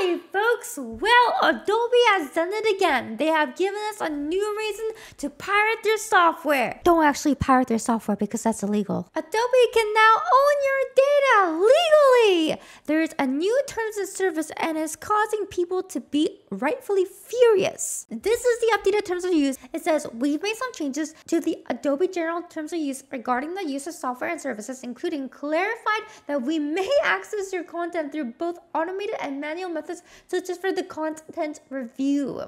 Hi folks! Well, Adobe has done it again. They have given us a new reason to pirate their software. Don't actually pirate their software because that's illegal. Adobe can now own your data legally. There is a new terms of service and it's causing people to be rightfully furious. This is the updated terms of use. It says, we've made some changes to the Adobe general terms of use regarding the use of software and services, including clarified that we may access your content through both automated and manual methods, such as for the content review.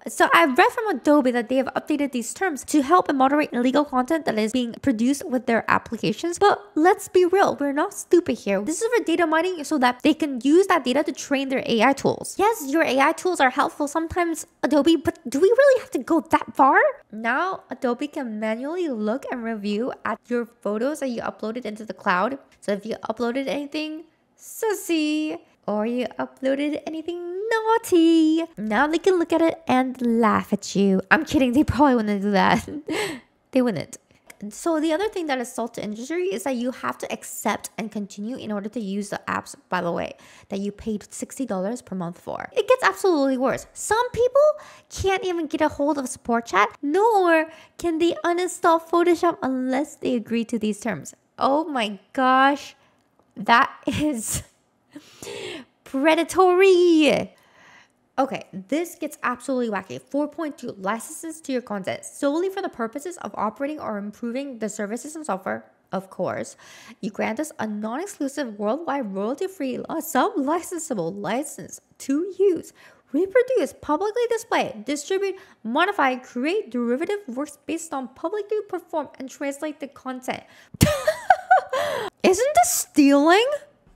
So I've read from Adobe that they have updated these terms to help and moderate illegal content that is being produced with their applications. But let's be real, we're not stupid here. This is for data mining so that they can use that data to train their AI tools. Yes, your AI tools are helpful sometimes, Adobe, but do we really have to go that far? Now, Adobe can manually look and review at your photos that you uploaded into the cloud. So if you uploaded anything sussy, or you uploaded anything naughty, now they can look at it and laugh at you. I'm kidding, they probably wouldn't do that. They wouldn't. So the other thing that is sold to industry is that you have to accept and continue in order to use the apps, by the way, that you paid $60 per month for. It gets absolutely worse. Some people can't even get a hold of a support chat, nor can they uninstall Photoshop unless they agree to these terms. Oh my gosh, that is predatory. Okay, this gets absolutely wacky. 4.2 licenses to your content solely for the purposes of operating or improving the services and software. Of course, you grant us a non-exclusive worldwide royalty-free sub-licensable license to use, reproduce, publicly display, distribute, modify, create derivative works based on publicly perform and translate the content. Isn't this stealing?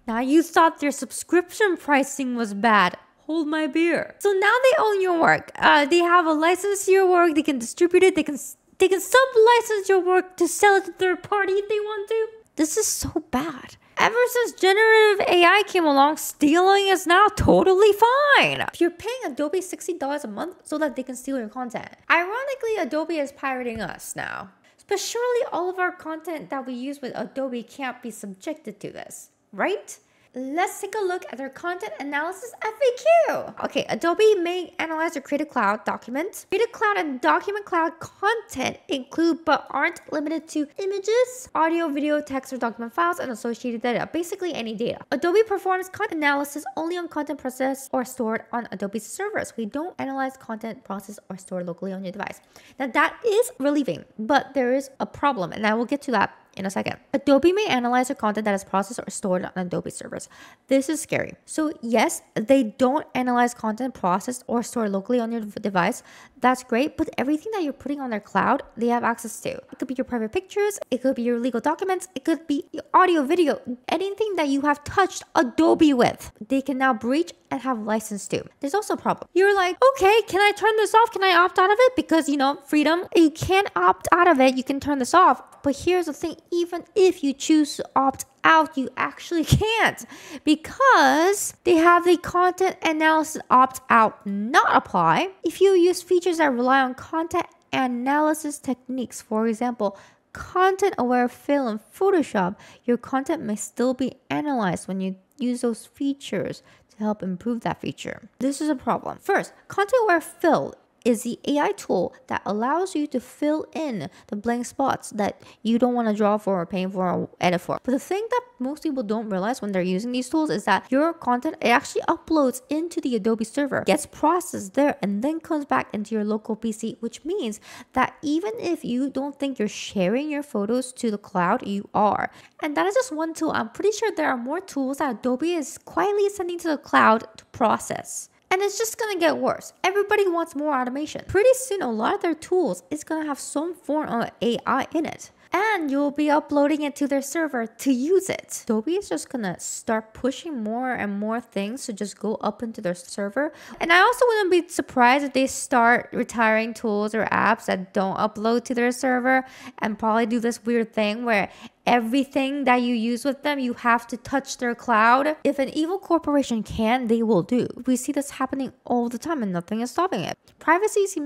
Now you thought their subscription pricing was bad. Hold my beer. So now they own your work. They have a license to your work. They can distribute it. They can sub-license your work to sell it to third party if they want to. This is so bad. Ever since generative AI came along, stealing is now totally fine. If you're paying Adobe $60 a month so that they can steal your content. Ironically, Adobe is pirating us now. But surely all of our content that we use with Adobe can't be subjected to this, right? Let's take a look at their content analysis FAQ. Okay, Adobe may analyze your Creative Cloud documents. Creative Cloud and Document Cloud content include but aren't limited to images, audio, video, text, or document files, and associated data. Basically any data. Adobe performs content analysis only on content processed or stored on Adobe's servers. We don't analyze content processed or stored locally on your device. Now that is relieving, but there is a problem, and I will get to that in a second. Adobe may analyze the content that is processed or stored on Adobe servers. This is scary. So yes, they don't analyze content processed or stored locally on your device. That's great, but everything that you're putting on their cloud, they have access to. It could be your private pictures, it could be your legal documents, it could be your audio, video, anything that you have touched Adobe with. They can now breach and have license to. There's also a problem. You're like, okay, can I turn this off? Can I opt out of it? Because, you know, freedom. You can't opt out of it. You can turn this off. But here's the thing. Even if you choose to opt out, you actually can't, because they have the content analysis opt out not apply. If you use features that rely on content analysis techniques, for example, content aware fill in Photoshop, your content may still be analyzed when you use those features to help improve that feature. This is a problem. First, content aware fill is the AI tool that allows you to fill in the blank spots that you don't want to draw for or paint for or edit for. But the thing that most people don't realize when they're using these tools is that your content, it actually uploads into the Adobe server, gets processed there, and then comes back into your local PC, which means that even if you don't think you're sharing your photos to the cloud, you are. And that is just one tool. I'm pretty sure there are more tools that Adobe is quietly sending to the cloud to process. And it's just gonna get worse. Everybody wants more automation. Pretty soon, a lot of their tools is gonna have some form of AI in it. And you'll be uploading it to their server to use it. Adobe is just gonna start pushing more and more things to just go up into their server. And I also wouldn't be surprised if they start retiring tools or apps that don't upload to their server, and probably do this weird thing where everything that you use with them, you have to touch their cloud. If an evil corporation can, they will do. We see this happening all the time and nothing is stopping it. Privacy seems